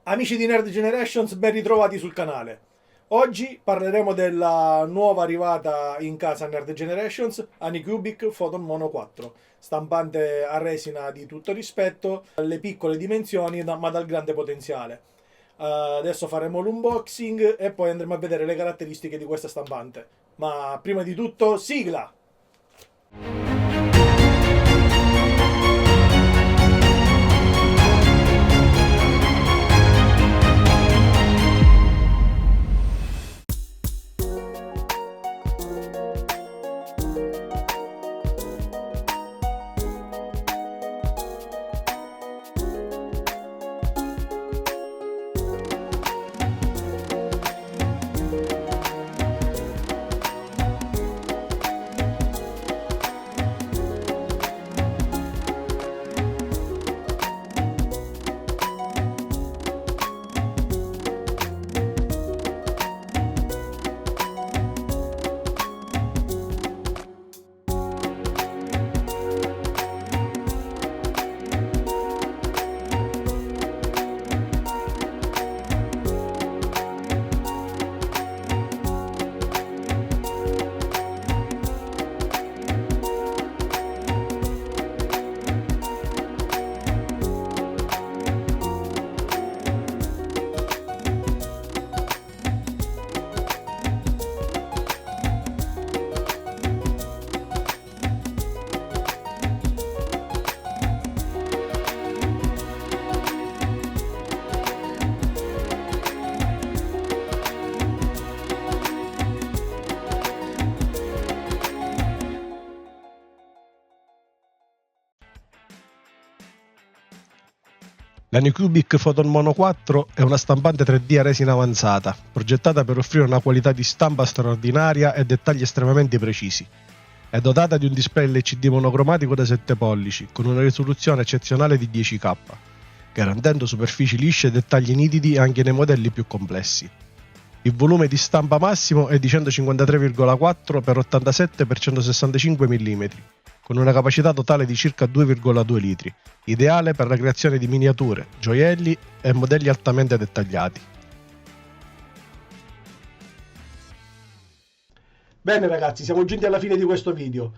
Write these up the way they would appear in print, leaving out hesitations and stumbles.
Amici di Nerd Generations, ben ritrovati sul canale. Oggi parleremo della nuova arrivata in casa Nerd Generations, Anycubic Photon Mono 4, stampante a resina di tutto rispetto, alle piccole dimensioni ma dal grande potenziale. Adesso faremo l'unboxing e poi andremo a vedere le caratteristiche di questa stampante. Ma prima di tutto, sigla! L'Anycubic Photon Mono 4 è una stampante 3D a resina avanzata, progettata per offrire una qualità di stampa straordinaria e dettagli estremamente precisi. È dotata di un display LCD monocromatico da 7 pollici, con una risoluzione eccezionale di 10K, garantendo superfici lisce e dettagli nitidi anche nei modelli più complessi. Il volume di stampa massimo è di 153,4 x 87 x 165 mm, con una capacità totale di circa 2,2 litri, ideale per la creazione di miniature, gioielli e modelli altamente dettagliati. Bene ragazzi, siamo giunti alla fine di questo video.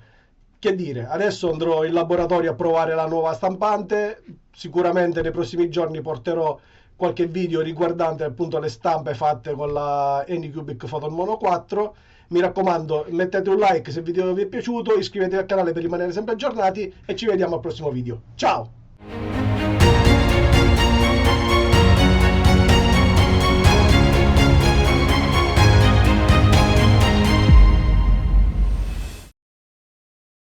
Che dire, adesso andrò in laboratorio a provare la nuova stampante. Sicuramente nei prossimi giorni porterò qualche video riguardante appunto le stampe fatte con la Anycubic Photon Mono 4. Mi raccomando, mettete un like se il video vi è piaciuto, iscrivetevi al canale per rimanere sempre aggiornati e ci vediamo al prossimo video. Ciao!